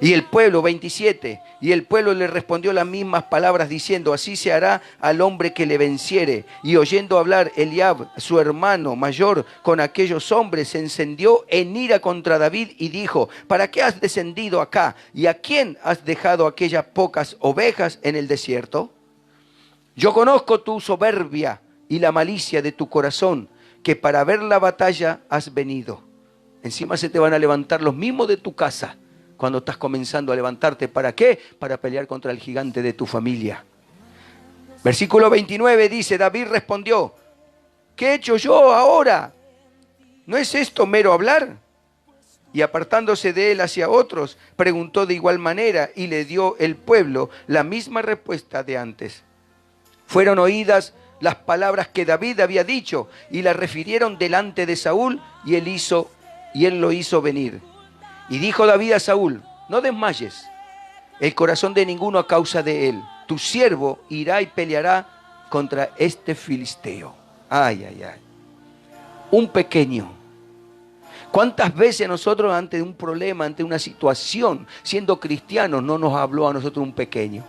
Y el pueblo, 27, y el pueblo le respondió las mismas palabras diciendo, así se hará al hombre que le venciere. Y oyendo hablar Eliab, su hermano mayor, con aquellos hombres, se encendió en ira contra David y dijo, ¿para qué has descendido acá? ¿Y a quién has dejado aquellas pocas ovejas en el desierto? Yo conozco tu soberbia y la malicia de tu corazón, que para ver la batalla has venido. Encima se te van a levantar los mismos de tu casa cuando estás comenzando a levantarte. ¿Para qué? Para pelear contra el gigante de tu familia. Versículo 29 dice, David respondió, ¿qué he hecho yo ahora? ¿No es esto mero hablar? Y apartándose de él hacia otros, preguntó de igual manera y le dio el pueblo la misma respuesta de antes. Fueron oídas las palabras que David había dicho y las refirieron delante de Saúl y él lo hizo venir. Y dijo David a Saúl, no desmayes el corazón de ninguno a causa de él. Tu siervo irá y peleará contra este filisteo. Ay, ay, ay. Un pequeño. ¿Cuántas veces nosotros ante un problema, ante una situación, siendo cristianos, no nos habló a nosotros un pequeño?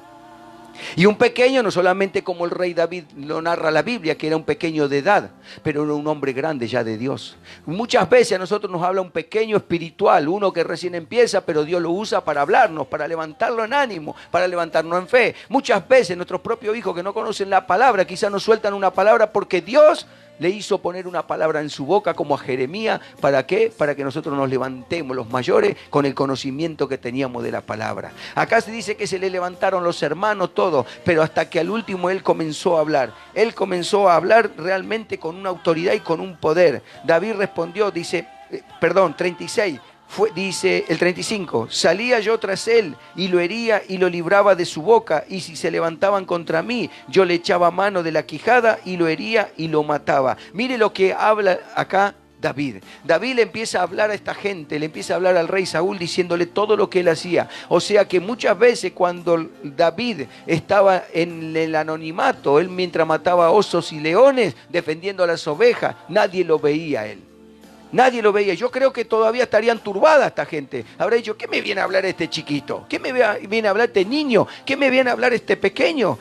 Y un pequeño no solamente como el rey David lo narra la Biblia, que era un pequeño de edad, pero era un hombre grande ya de Dios. Muchas veces a nosotros nos habla un pequeño espiritual, uno que recién empieza, pero Dios lo usa para hablarnos, para levantarlo en ánimo, para levantarnos en fe. Muchas veces nuestros propios hijos que no conocen la palabra, quizás nos sueltan una palabra porque Dios le hizo poner una palabra en su boca como a Jeremías. ¿Para qué? Para que nosotros nos levantemos los mayores con el conocimiento que teníamos de la palabra. Acá se dice que se le levantaron los hermanos todos, pero hasta que al último él comenzó a hablar. Él comenzó a hablar realmente con una autoridad y con un poder. David respondió, dice, 36. Dice el 35, salía yo tras él y lo hería y lo libraba de su boca, y si se levantaban contra mí, yo le echaba mano de la quijada y lo hería y lo mataba. Mire lo que habla acá David. David le empieza a hablar a esta gente, le empieza a hablar al rey Saúl diciéndole todo lo que él hacía. O sea que muchas veces cuando David estaba en el anonimato, él mientras mataba osos y leones, defendiendo a las ovejas, nadie lo veía a él. Nadie lo veía. Yo creo que todavía estarían turbadas esta gente. Habrá dicho, ¿qué me viene a hablar este chiquito? ¿Qué me viene a hablar este niño? ¿Qué me viene a hablar este pequeño?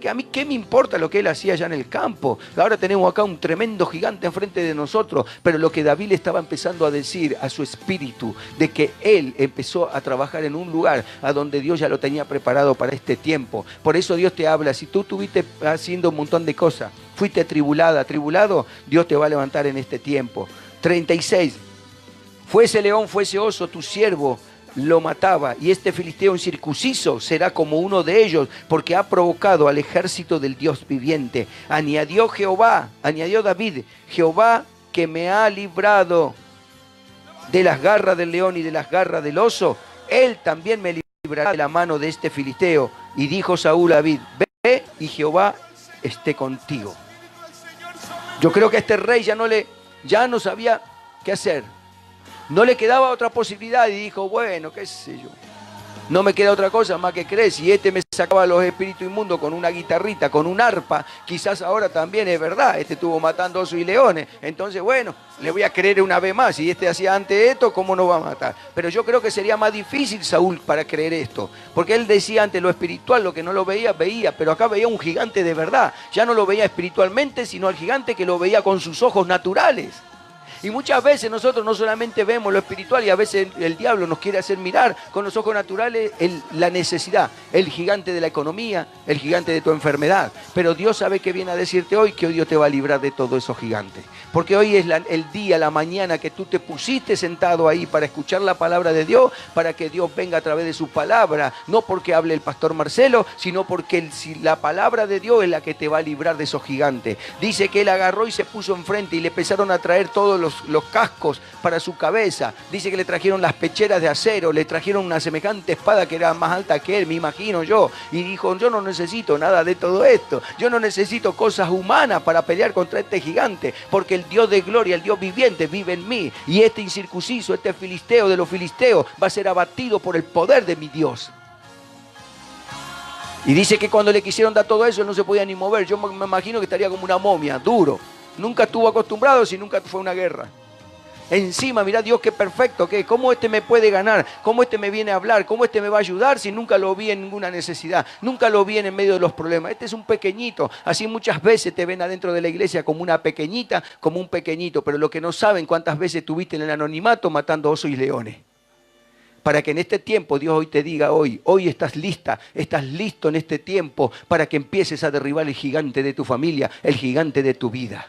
A mí qué me importa lo que él hacía allá en el campo? Ahora tenemos acá un tremendo gigante enfrente de nosotros. Pero lo que David le estaba empezando a decir a su espíritu, de que él empezó a trabajar en un lugar a donde Dios ya lo tenía preparado para este tiempo. Por eso Dios te habla. Si tú estuviste haciendo un montón de cosas, fuiste atribulado, Dios te va a levantar en este tiempo. 36. Fuese león, fuese oso, tu siervo lo mataba, y este filisteo incircunciso será como uno de ellos, porque ha provocado al ejército del Dios viviente. Añadió David, Jehová que me ha librado de las garras del león y de las garras del oso, él también me librará de la mano de este filisteo. Y dijo Saúl a David, ve y Jehová esté contigo. Yo creo que este rey ya no sabía qué hacer. No le quedaba otra posibilidad y dijo, bueno, qué sé yo. No me queda otra cosa más que creer. Si este me sacaba los espíritus inmundos con una guitarrita, con un arpa, quizás ahora también es verdad. Este estuvo matando osos y leones. Entonces, bueno, le voy a creer una vez más. Si este hacía antes esto, ¿cómo no va a matar? Pero yo creo que sería más difícil Saúl para creer esto. Porque él decía ante lo espiritual, lo que no lo veía, veía. Pero acá veía un gigante de verdad. Ya no lo veía espiritualmente, sino al gigante que lo veía con sus ojos naturales. Y muchas veces nosotros no solamente vemos lo espiritual, y a veces el diablo nos quiere hacer mirar con los ojos naturales la necesidad, el gigante de la economía, el gigante de tu enfermedad. Pero Dios sabe que viene a decirte hoy que hoy Dios te va a librar de todos esos gigantes. Porque hoy es el día, la mañana que tú te pusiste sentado ahí para escuchar la palabra de Dios, para que Dios venga a través de su palabra, no porque hable el pastor Marcelo, sino porque la palabra de Dios es la que te va a librar de esos gigantes. Dice que él agarró y se puso enfrente y le empezaron a traer todos los cascos para su cabeza. Dice que le trajeron las pecheras de acero, le trajeron una semejante espada que era más alta que él, me imagino yo. Y dijo, yo no necesito nada de todo esto. Yo no necesito cosas humanas para pelear contra este gigante, porque el Dios de gloria, el Dios viviente vive en mí. Y este incircunciso, este filisteo de los filisteos va a ser abatido por el poder de mi Dios. Y dice que cuando le quisieron dar todo eso, él no se podía ni mover. Yo me imagino que estaría como una momia, duro. Nunca estuvo acostumbrado, si nunca fue una guerra. Encima, mirá Dios qué perfecto que es. ¿Cómo este me puede ganar? ¿Cómo este me viene a hablar? ¿Cómo este me va a ayudar si nunca lo vi en ninguna necesidad? Nunca lo vi en medio de los problemas. Este es un pequeñito. Así muchas veces te ven adentro de la iglesia como una pequeñita, como un pequeñito. Pero lo que no saben cuántas veces estuviste en el anonimato matando osos y leones. Para que en este tiempo Dios hoy te diga hoy estás lista, estás listo en este tiempo para que empieces a derribar el gigante de tu familia, el gigante de tu vida.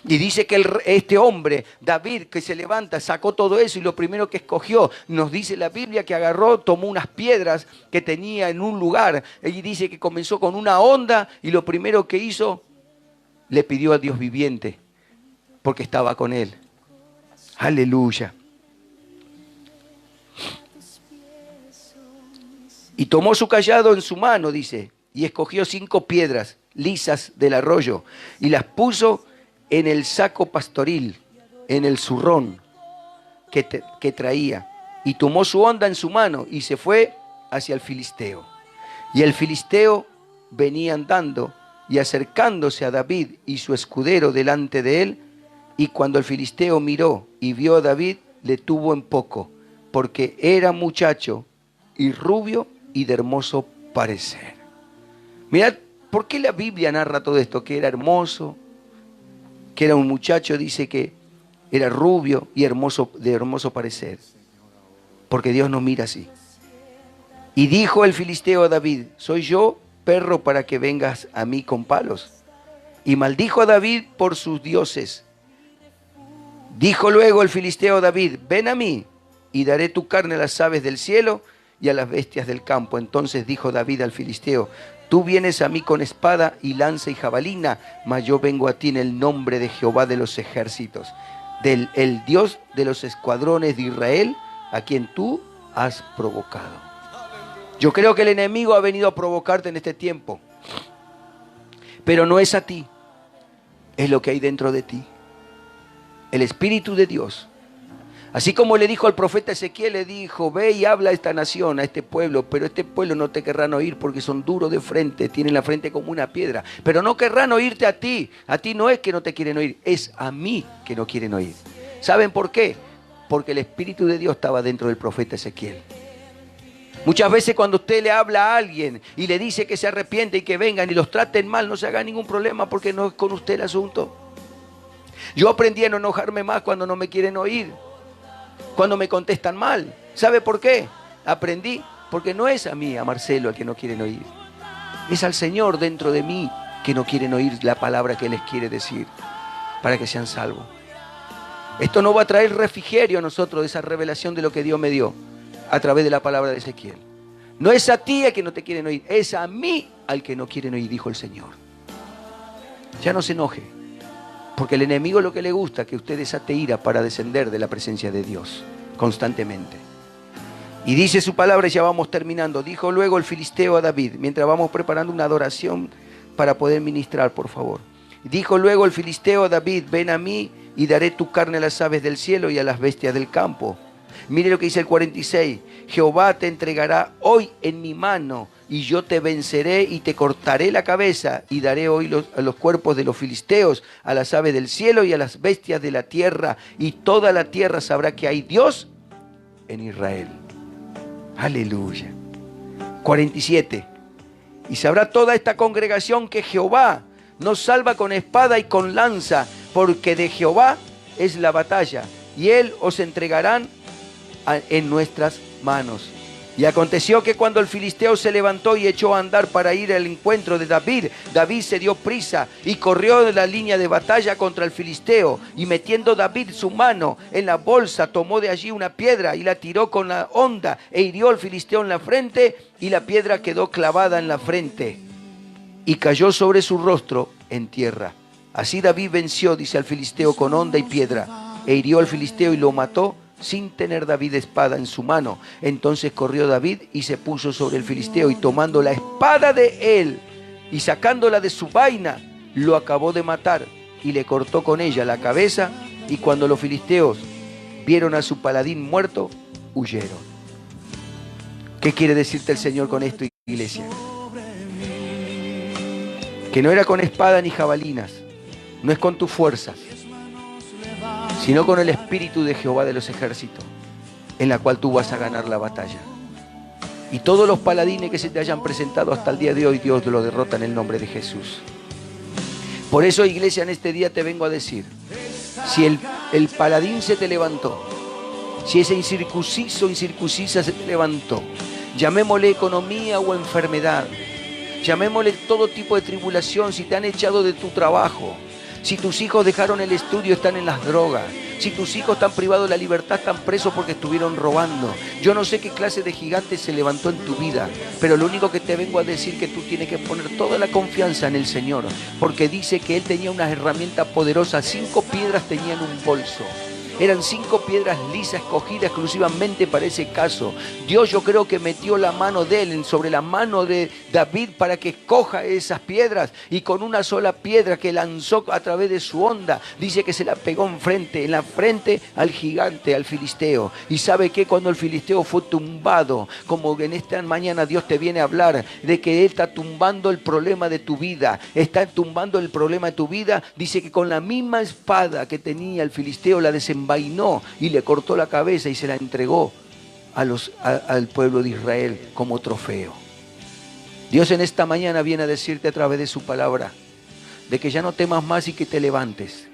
Y dice que este hombre, David, que se levanta, sacó todo eso y lo primero que escogió, nos dice la Biblia que agarró, tomó unas piedras que tenía en un lugar y dice que comenzó con una honda y lo primero que hizo, le pidió a Dios viviente porque estaba con él. Aleluya. Y tomó su cayado en su mano, dice, y escogió 5 piedras lisas del arroyo y las puso en el saco pastoril, en el zurrón que traía. Y tomó su honda en su mano y se fue hacia el filisteo. Y el filisteo venía andando y acercándose a David y su escudero delante de él. Y cuando el filisteo miró y vio a David, le tuvo en poco, porque era muchacho y rubio y de hermoso parecer. Mirad, ¿por qué la Biblia narra todo esto? Que era hermoso, que era un muchacho, dice que era rubio y hermoso, de hermoso parecer. Porque Dios nos mira así. Y dijo el filisteo a David, ¿soy yo perro para que vengas a mí con palos? Y maldijo a David por sus dioses. Dijo luego el filisteo a David, ven a mí y daré tu carne a las aves del cielo y a las bestias del campo. Entonces dijo David al filisteo, tú vienes a mí con espada y lanza y jabalina, mas yo vengo a ti en el nombre de Jehová de los ejércitos, el Dios de los escuadrones de Israel, a quien tú has provocado. Yo creo que el enemigo ha venido a provocarte en este tiempo, pero no es a ti, es lo que hay dentro de ti, el Espíritu de Dios. Así como le dijo al profeta Ezequiel, le dijo, ve y habla a esta nación, a este pueblo, pero este pueblo no te querrán oír porque son duros de frente, tienen la frente como una piedra, pero no querrán oírte a ti no es que no te quieren oír, es a mí que no quieren oír. ¿Saben por qué? Porque el Espíritu de Dios estaba dentro del profeta Ezequiel. Muchas veces cuando usted le habla a alguien y le dice que se arrepiente y que vengan y los traten mal, no se haga ningún problema porque no es con usted el asunto. Yo aprendí a no enojarme más cuando no me quieren oír, cuando me contestan mal. ¿Sabe por qué? Aprendí, porque no es a mí, a Marcelo, al que no quieren oír. Es al Señor dentro de mí que no quieren oír la palabra que les quiere decir para que sean salvos. Esto no va a traer refrigerio a nosotros, esa revelación de lo que Dios me dio. a través de la palabra de Ezequiel. No es a ti a que no te quieren oír, es a mí al que no quieren oír, dijo el Señor. Ya no se enoje, porque el enemigo lo que le gusta es que usted desate ira para descender de la presencia de Dios constantemente. Y dice su palabra, y ya vamos terminando. Dijo luego el filisteo a David, mientras vamos preparando una adoración para poder ministrar, por favor. Dijo luego el filisteo a David, ven a mí y daré tu carne a las aves del cielo y a las bestias del campo. Mire lo que dice el 46. Jehová te entregará hoy en mi mano y yo te venceré y te cortaré la cabeza y daré hoy a los cuerpos de los filisteos, a las aves del cielo y a las bestias de la tierra, y toda la tierra sabrá que hay Dios en Israel. Aleluya. 47. Y sabrá toda esta congregación que Jehová nos salva con espada y con lanza, porque de Jehová es la batalla, y él os entregarán en nuestras manos. Y aconteció que cuando el filisteo se levantó y echó a andar para ir al encuentro de David, David se dio prisa y corrió de la línea de batalla contra el filisteo, y metiendo David su mano en la bolsa, tomó de allí una piedra y la tiró con la honda e hirió al filisteo en la frente, y la piedra quedó clavada en la frente y cayó sobre su rostro en tierra. Así David venció, dice, al filisteo con honda y piedra, e hirió al filisteo y lo mató, sin tener David espada en su mano. Entonces corrió David y se puso sobre el filisteo, y tomando la espada de él y sacándola de su vaina, lo acabó de matar y le cortó con ella la cabeza. Y cuando los filisteos vieron a su paladín muerto, huyeron. ¿Qué quiere decirte el Señor con esto, iglesia? Que no era con espada ni jabalinas, no es con tus fuerzas, sino con el Espíritu de Jehová de los ejércitos, en la cual tú vas a ganar la batalla. Y todos los paladines que se te hayan presentado hasta el día de hoy, Dios lo derrota en el nombre de Jesús. Por eso, iglesia, en este día te vengo a decir, si el paladín se te levantó, si ese incircunciso, incircuncisa se te levantó, llamémosle economía o enfermedad, llamémosle todo tipo de tribulación, si te han echado de tu trabajo, si tus hijos dejaron el estudio, están en las drogas, si tus hijos están privados de la libertad, están presos porque estuvieron robando. Yo no sé qué clase de gigante se levantó en tu vida, pero lo único que te vengo a decir es que tú tienes que poner toda la confianza en el Señor, porque dice que Él tenía unas herramientas poderosas. 5 piedras tenían un bolso. Eran 5 piedras lisas escogidas exclusivamente para ese caso. Dios, yo creo que metió la mano de él sobre la mano de David para que escoja esas piedras, y con una sola piedra que lanzó a través de su honda, dice que se la pegó en la frente al gigante, al filisteo. Y sabe que cuando el filisteo fue tumbado, como en esta mañana Dios te viene a hablar de que Él está tumbando el problema de tu vida, está tumbando el problema de tu vida, dice que con la misma espada que tenía el filisteo la desenvainó y le cortó la cabeza y se la entregó al pueblo de Israel como trofeo. Dios en esta mañana viene a decirte a través de su palabra de que ya no temas más y que te levantes,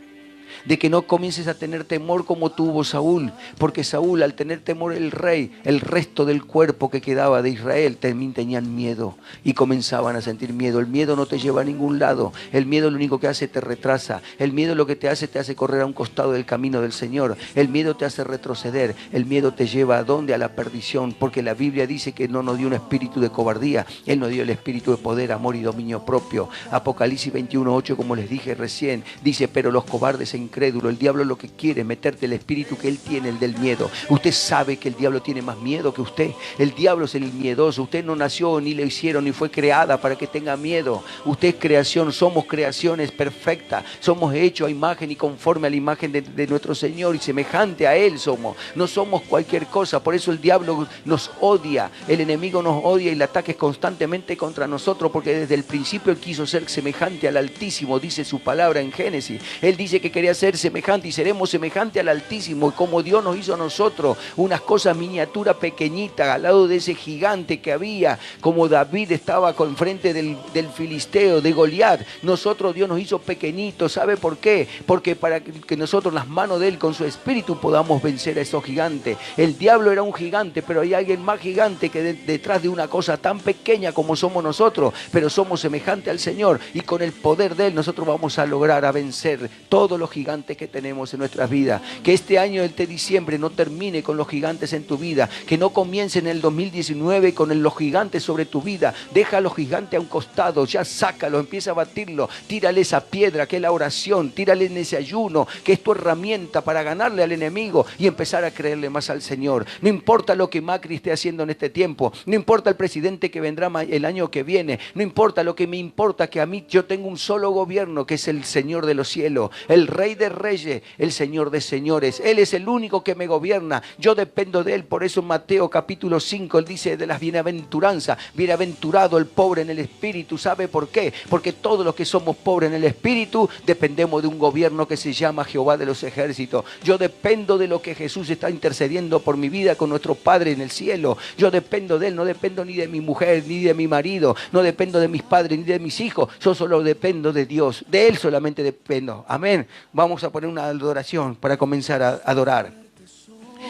de que no comiences a tener temor como tuvo Saúl, porque Saúl, al tener temor el rey, el resto del cuerpo que quedaba de Israel también tenían miedo y comenzaban a sentir miedo. El miedo no te lleva a ningún lado, el miedo lo único que hace te retrasa, el miedo lo que te hace correr a un costado del camino del Señor, el miedo te hace retroceder, el miedo te lleva ¿a dónde? A la perdición, porque la Biblia dice que no nos dio un espíritu de cobardía, Él nos dio el espíritu de poder, amor y dominio propio. Apocalipsis 21:8, como les dije recién, dice, pero los cobardes incrédulo. El diablo lo que quiere es meterte el espíritu que él tiene, el del miedo. Usted sabe que el diablo tiene más miedo que usted. El diablo es el miedoso. Usted no nació ni le hicieron ni fue creada para que tenga miedo. Usted es creación, somos creaciones perfectas. Somos hechos a imagen y conforme a la imagen de nuestro Señor, y semejante a Él somos. No somos cualquier cosa. Por eso el diablo nos odia. El enemigo nos odia y el ataque es constantemente contra nosotros, porque desde el principio Él quiso ser semejante al Altísimo, dice su palabra en Génesis. Él dice que quería ser semejante y seremos semejante al Altísimo, y como Dios nos hizo a nosotros unas cosas miniaturas pequeñitas al lado de ese gigante que había, como David estaba con frente del filisteo, de Goliat. Nosotros Dios nos hizo pequeñitos. ¿Sabe por qué? Porque para que nosotros, las manos de Él, con su espíritu podamos vencer a esos gigantes. El diablo era un gigante, pero hay alguien más gigante que detrás de una cosa tan pequeña como somos nosotros, pero somos semejantes al Señor, y con el poder de Él nosotros vamos a lograr a vencer todos los gigantes gigantes que tenemos en nuestras vidas. Que este año de diciembre no termine con los gigantes en tu vida. Que no comience en el 2019 con los gigantes sobre tu vida. Deja a los gigantes a un costado, ya sácalo, empieza a batirlo. Tírale esa piedra que es la oración, tírale en ese ayuno, que es tu herramienta para ganarle al enemigo y empezar a creerle más al Señor. No importa lo que Macri esté haciendo en este tiempo, no importa el presidente que vendrá el año que viene, no importa, lo que me importa que a mí yo tengo un solo gobierno, que es el Señor de los cielos, el Rey de reyes, el Señor de señores. Él es el único que me gobierna, yo dependo de Él. Por eso en Mateo capítulo 5 Él dice de las bienaventuranzas: bienaventurado el pobre en el espíritu. ¿Sabe por qué? Porque todos los que somos pobres en el espíritu dependemos de un gobierno que se llama Jehová de los ejércitos. Yo dependo de lo que Jesús está intercediendo por mi vida con nuestro Padre en el cielo. Yo dependo de Él, no dependo ni de mi mujer, ni de mi marido, no dependo de mis padres, ni de mis hijos. Yo solo dependo de Dios, de Él solamente dependo. Amén. Vamos a poner una adoración para comenzar a adorar.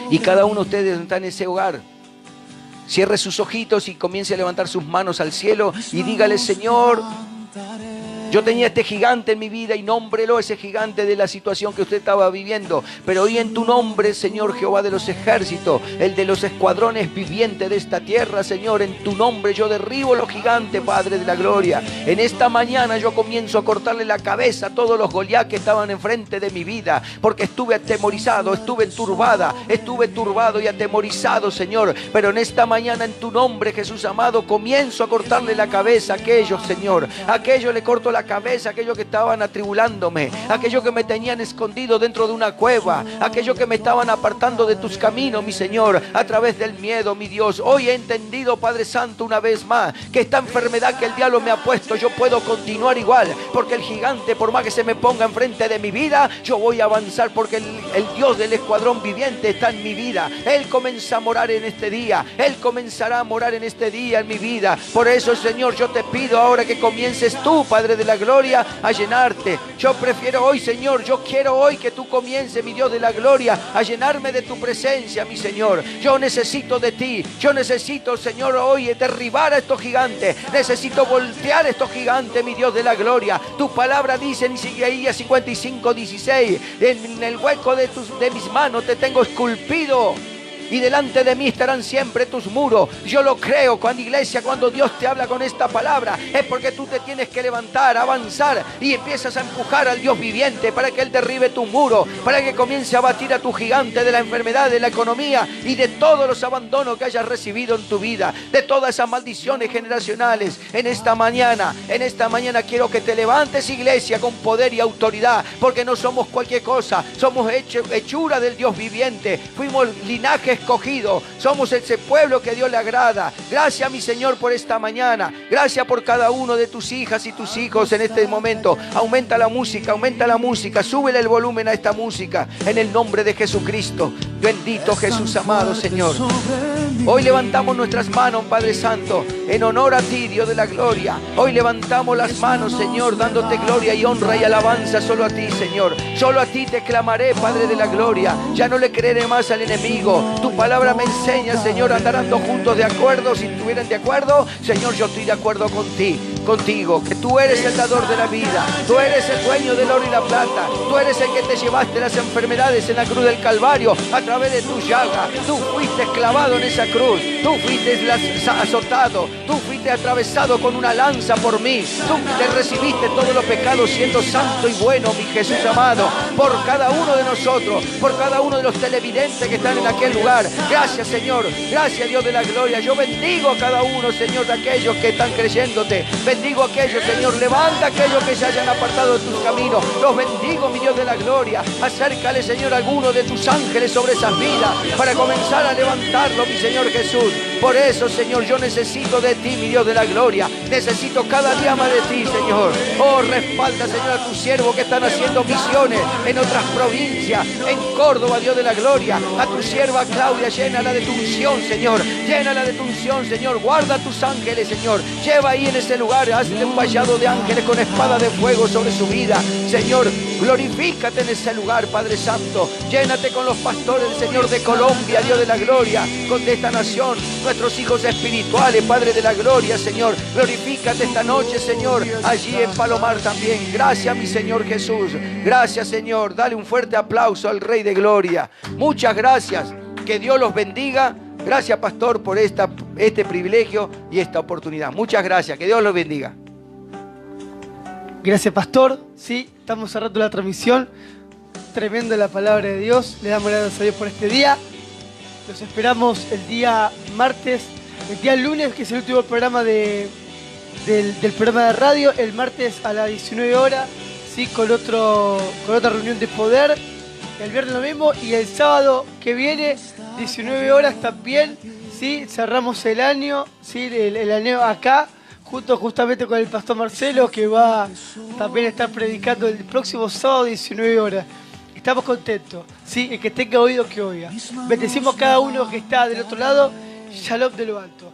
Y cada uno de ustedes está en ese hogar, cierre sus ojitos y comience a levantar sus manos al cielo y dígale: Señor, yo tenía este gigante en mi vida, y nómbrelo, ese gigante de la situación que usted estaba viviendo. Pero hoy en tu nombre, Señor Jehová de los ejércitos, el de los escuadrones vivientes de esta tierra, Señor, en tu nombre yo derribo los gigantes, Padre de la gloria. En esta mañana yo comienzo a cortarle la cabeza a todos los Goliat que estaban enfrente de mi vida, porque estuve atemorizado, estuve turbado y atemorizado, Señor. Pero en esta mañana, en tu nombre, Jesús amado, comienzo a cortarle la cabeza a aquellos, Señor. A aquellos le corto la cabeza, aquellos que estaban atribulándome, aquellos que me tenían escondido dentro de una cueva, aquellos que me estaban apartando de tus caminos, mi Señor, a través del miedo, mi Dios. Hoy he entendido, Padre Santo, una vez más, que esta enfermedad que el diablo me ha puesto, yo puedo continuar igual, porque el gigante, por más que se me ponga enfrente de mi vida, yo voy a avanzar, porque el Dios del escuadrón viviente está en mi vida. Él comienza a morar en este día, Él comenzará a morar en este día en mi vida. Por eso, Señor, yo te pido ahora que comiences tú, Padre de la gloria, a llenarte. Yo prefiero hoy, Señor, yo quiero hoy que tú comiences, mi Dios de la gloria, a llenarme de tu presencia, mi Señor. Yo necesito de ti, yo necesito, Señor, hoy derribar a estos gigantes, necesito voltear a estos gigantes, mi Dios de la gloria. Tu palabra dice en Isaías 55:16, en el hueco de mis manos te tengo esculpido, y delante de mí estarán siempre tus muros. Yo lo creo. Cuando, iglesia, cuando Dios te habla con esta palabra, es porque tú te tienes que levantar, avanzar, y empiezas a empujar al Dios viviente para que Él derribe tu muro, para que comience a batir a tu gigante de la enfermedad, de la economía y de todos los abandonos que hayas recibido en tu vida, de todas esas maldiciones generacionales. En esta mañana quiero que te levantes, iglesia, con poder y autoridad, porque no somos cualquier cosa, somos hechura del Dios viviente, fuimos linaje escogido, somos ese pueblo que Dios le agrada. Gracias, mi Señor, por esta mañana. Gracias por cada uno de tus hijas y tus hijos en este momento. Aumenta la música, súbele el volumen a esta música, en el nombre de Jesucristo. Bendito Jesús amado, Señor. Hoy levantamos nuestras manos, Padre Santo, en honor a ti, Dios de la gloria. Hoy levantamos las manos, Señor, dándote gloria y honra y alabanza solo a ti, Señor. Solo a ti te clamaré, Padre de la gloria. Ya no le creeré más al enemigo. Tu palabra me enseña, Señor, a andar juntos de acuerdo. Si estuvieran de acuerdo, Señor, yo estoy de acuerdo contigo, que tú eres el dador de la vida, tú eres el dueño del oro y la plata, tú eres el que te llevaste las enfermedades en la cruz del Calvario a través de tu llaga. Tú fuiste clavado en esa cruz, tú fuiste azotado, tú fuiste atravesado con una lanza por mí, tú te recibiste todos los pecados siendo santo y bueno, mi Jesús amado, por cada uno de nosotros, por cada uno de los televidentes que están en aquel lugar. Gracias, Señor, gracias, Dios de la gloria. Yo bendigo a cada uno, Señor, de aquellos que están creyéndote. Bendigo a aquellos, Señor, levanta a aquellos que se hayan apartado de tus caminos. Los bendigo, mi Dios de la gloria. Acércale, Señor, a alguno de tus ángeles sobre esas vidas para comenzar a levantarlo, mi Señor Jesús. Por eso, Señor, yo necesito de ti, mi Dios de la gloria. Necesito cada día más de ti, Señor. Oh, respalda, Señor, a tus siervos que están haciendo misiones en otras provincias, en Córdoba, Dios de la gloria. A tu sierva Claudia, llénala de tu unción, Señor. Llénala de tu unción, Señor. Guarda a tus ángeles, Señor. Lleva ahí en ese lugar, hazle un vallado de ángeles con espada de fuego sobre su vida, Señor. Glorifícate en ese lugar, Padre Santo. Llénate con los pastores, Señor, de Colombia, Dios de la gloria, con de esta nación, nuestros hijos espirituales, Padre de la gloria, Señor. Glorifícate esta noche, Señor, allí en Palomar también. Gracias, mi Señor Jesús. Gracias, Señor. Dale un fuerte aplauso al Rey de Gloria. Muchas gracias. Que Dios los bendiga. Gracias, pastor, por este privilegio y esta oportunidad. Muchas gracias. Que Dios los bendiga. Gracias, pastor. Sí, estamos cerrando la transmisión. Tremenda la palabra de Dios. Le damos gracias a Dios por este día. Los esperamos el día martes, el día lunes, que es el último programa del programa de radio. El martes a las 19 horas, ¿sí? con otra reunión de poder. El viernes lo mismo. Y el sábado que viene, 19 horas también. ¿Sí? Cerramos el año, ¿sí? el año acá, justamente con el pastor Marcelo, que va también a estar predicando el próximo sábado 19 horas. Estamos contentos, ¿sí? El que tenga oído que oiga. Bendecimos a cada uno que está del otro lado. Shalom de lo alto.